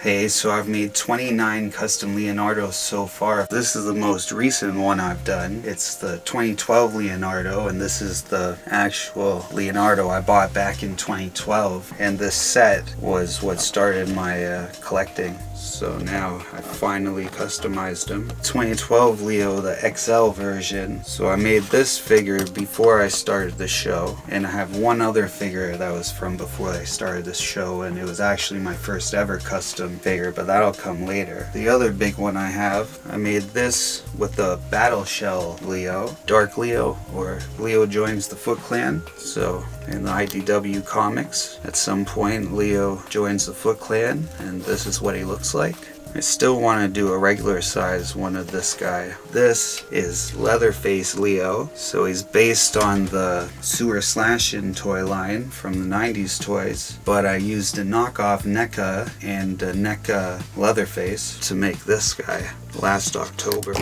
Hey, so I've made 29 custom Leonardos so far. This is the most recent one I've done. It's the 2012 Leonardo, and this is the actual Leonardo I bought back in 2012. And this set was what started my collecting. So now I finally customized them. 2012 Leo, the XL version. So I made this figure before I started the show, and I have one other figure that was from before I started this show, and it was actually my first ever custom figure, but that'll come later. The other big one I have, I made this with the Battle Shell Leo, Dark Leo, or Leo joins the Foot Clan. So in the IDW comics, at some point Leo joins the Foot Clan, and this is what he looks like. I still want to do a regular size one of this guy. This is Leatherface Leo, so he's based on the Sewer Slashin' toy line from the 90s toys, but I used a knockoff NECA and a NECA Leatherface to make this guy last October.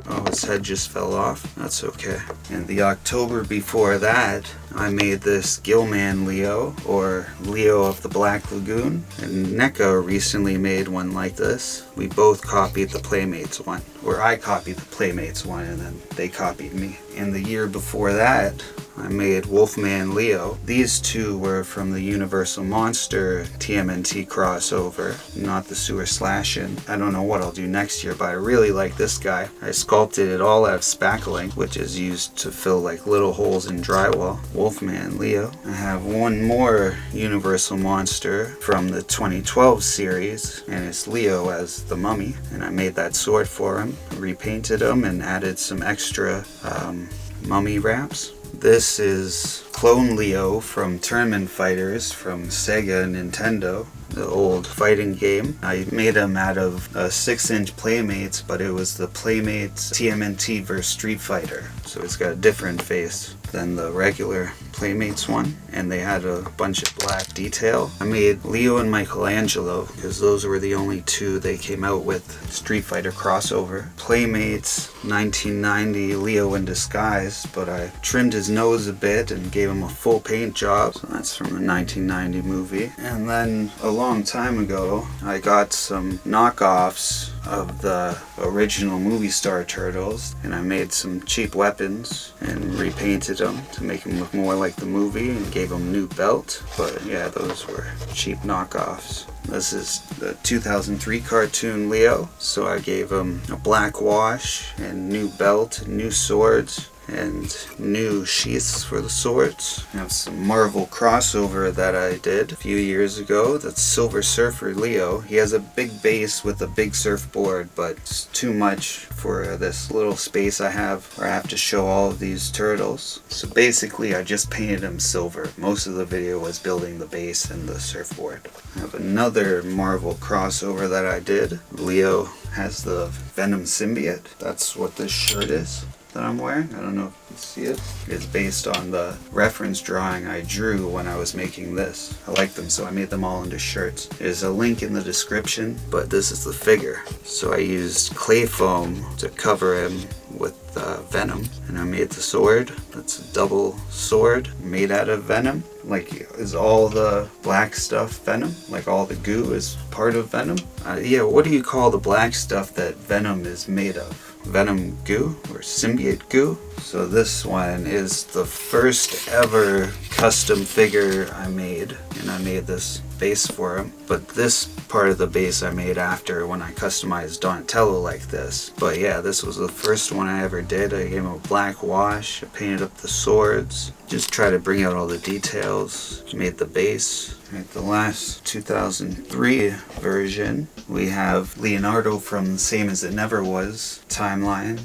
Oh, his head just fell off. That's okay. And the October before that, I made this Gillman Leo, or Leo of the Black Lagoon, and NECA recently made one like this. We both copied the Playmates one, or I copied the Playmates one and then they copied me. And the year before that, I made Wolfman Leo. These two were from the Universal Monster TMNT crossover, not the Sewer Slashin'. I don't know what I'll do next year, but I really like this guy. I sculpted it all out of spackling, which is used to fill like little holes in drywall. Wolfman Leo. I have one more Universal Monster from the 2012 series, and it's Leo as the Mummy, and I made that sword for him, repainted him, and added some extra mummy wraps. This is Clone Leo from Tournament Fighters from Sega and Nintendo, the old fighting game. I made him out of 6-inch Playmates, but it was the Playmates TMNT vs Street Fighter. So it's got a different face than the regular Playmates one, and they had a bunch of black detail. I made Leo and Michelangelo because those were the only two they came out with Street Fighter crossover. Playmates 1990 Leo in disguise, but I trimmed his nose a bit and gave him a full paint job. So that's from the 1990 movie. And then a long time ago, I got some knockoffs of the original movie star turtles, and I made some cheap weapons and repainted them to make them look more like the movie and gave them a new belt. But yeah, those were cheap knockoffs. This is the 2003 cartoon Leo, so I gave him a black wash and new belt and new swords and new sheaths for the swords. I have some Marvel crossover that I did a few years ago. That's Silver Surfer Leo. He has a big base with a big surfboard, but it's too much for this little space I have where I have to show all of these turtles. So basically I just painted him silver. Most of the video was building the base and the surfboard. I have another Marvel crossover that I did. Leo has the Venom symbiote. That's what this shirt is that I'm wearing. I don't know if you can see it. It's based on the reference drawing I drew when I was making this. I like them, so I made them all into shirts. There's a link in the description, but this is the figure. So I used clay foam to cover him with venom, and I made the sword. That's a double sword made out of venom. Like, is all the black stuff venom? Like all the goo is part of venom? Yeah, what do you call the black stuff that venom is made of? Venom goo or symbiote goo? So this one is the first ever custom figure I made, and I made this base for him. But this part of the base I made after when I customized Donatello like this. But yeah, this was the first one I ever did. I gave him a black wash, I painted up the swords, just try to bring out all the details, made the base. Right, the last 2003 version, we have Leonardo from Same As It Never Was timeline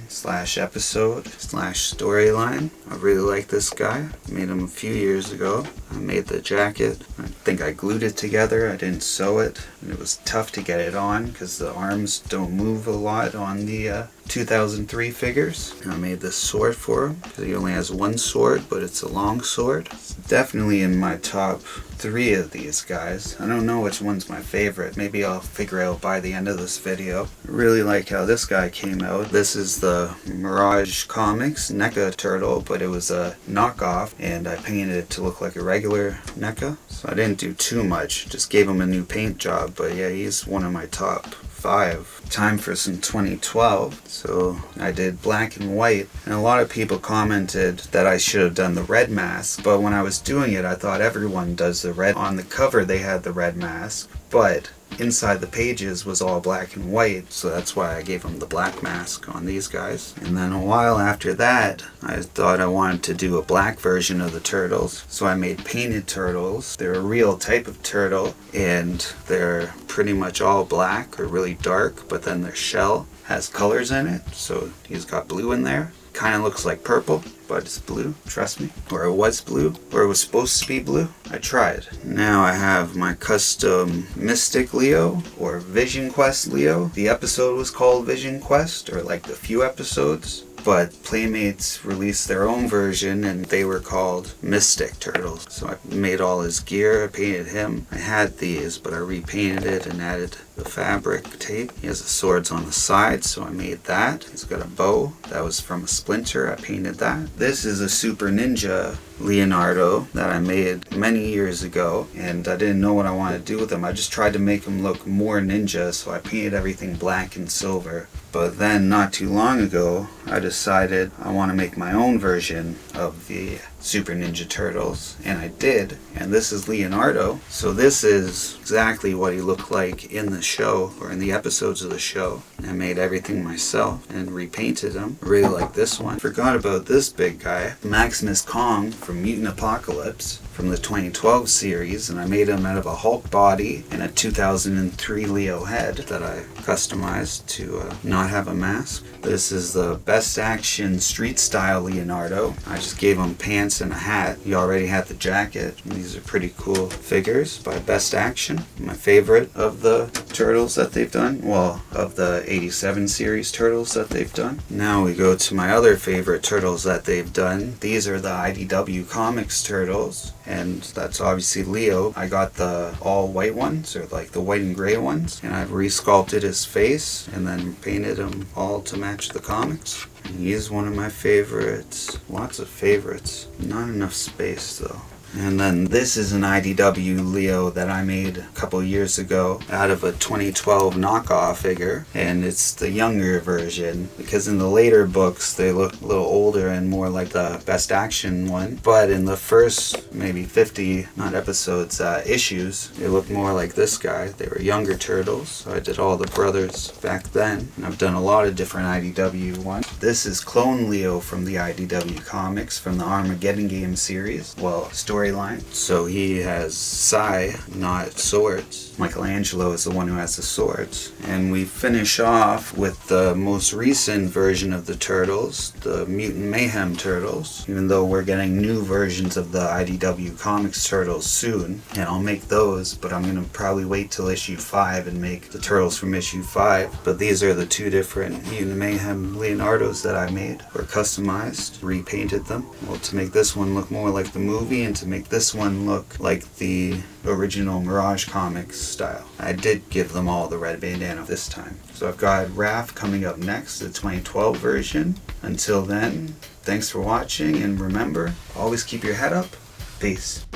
/ episode / storyline. I really like this guy. Made him a few years ago. I made the jacket. I think I glued it together. I didn't sew it. And it was tough to get it on because the arms don't move a lot on the 2003 figures. I made this sword for him because he only has one sword, but it's a long sword. It's definitely in my top 3 of these guys. I don't know which one's my favorite. Maybe I'll figure out by the end of this video. I really like how this guy came out. This is the Mirage Comics NECA turtle, but it was a knockoff, and I painted it to look like a regular NECA. So I didn't do too much, just gave him a new paint job, but yeah, he's one of my top 5. Time for some 2012. So I did black and white, and a lot of people commented that I should have done the red mask, but when I was doing it I thought everyone does the red. On the cover they had the red mask, but inside the pages was all black and white, so that's why I gave them the black mask on these guys. And then a while after that, I thought I wanted to do a black version of the turtles, so I made painted turtles. They're a real type of turtle, and they're pretty much all black or really dark, but then their shell has colors in it, so he's got blue in there. Kind of looks like purple, but it's blue, trust me. Or it was blue, or it was supposed to be blue. I tried. Now I have my custom Mystic Leo, or Vision Quest Leo. The episode was called Vision Quest, or like the few episodes. But Playmates released their own version, and they were called Mystic Turtles. So I made all his gear, I painted him. I had these, but I repainted it and added the fabric tape. He has the swords on the side, so I made that. He's got a bow. That was from a splinter. I painted that. This is a Super Ninja Leonardo that I made many years ago, and I didn't know what I wanted to do with him. I just tried to make him look more ninja, so I painted everything black and silver. But then not too long ago, I decided I want to make my own version of the Super Ninja Turtles, and I did. And this is Leonardo, so this is exactly what he looked like in the show, or in the episodes of the show. I made everything myself and repainted him. I really like this one. Forgot about this big guy, Maximus Kong from Mutant Apocalypse, from the 2012 series, and I made him out of a Hulk body and a 2003 Leo head that I customized to not have a mask. This is the Best Action Street Style Leonardo. I just gave him pants and a hat. He already had the jacket. And these are pretty cool figures by Best Action. My favorite of the turtles that they've done. Well, of the 87 series turtles that they've done. Now we go to my other favorite turtles that they've done. These are the IDW Comics turtles, and that's obviously Leo. I got the all white ones, or like the white and gray ones, and I've resculpted his face and then painted him all to match the comics. And he is one of my favorites. Lots of favorites. Not enough space though. And then this is an IDW Leo that I made a couple years ago out of a 2012 knockoff figure, and it's the younger version because in the later books they look a little older and more like the Best Action one, but in the first maybe 50 not episodes issues they look more like this guy. They were younger turtles, so I did all the brothers back then, and I've done a lot of different IDW ones. This is Clone Leo from the IDW Comics from the Armageddon game series, well, storyline. So he has sai, not swords. Michelangelo is the one who has the swords. And we finish off with the most recent version of the turtles, the Mutant Mayhem turtles, even though we're getting new versions of the IDW Comics turtles soon, and I'll make those, but I'm going to probably wait till issue 5 and make the turtles from issue 5. But these are the 2 different Mutant Mayhem Leonardos that I made, or customized, repainted them. Well, to make this one look more like the movie, and to make this one look like the original Mirage Comics style. I did give them all the red bandana this time. So I've got Raph coming up next, the 2012 version. Until then, thanks for watching, and remember, always keep your head up. Peace.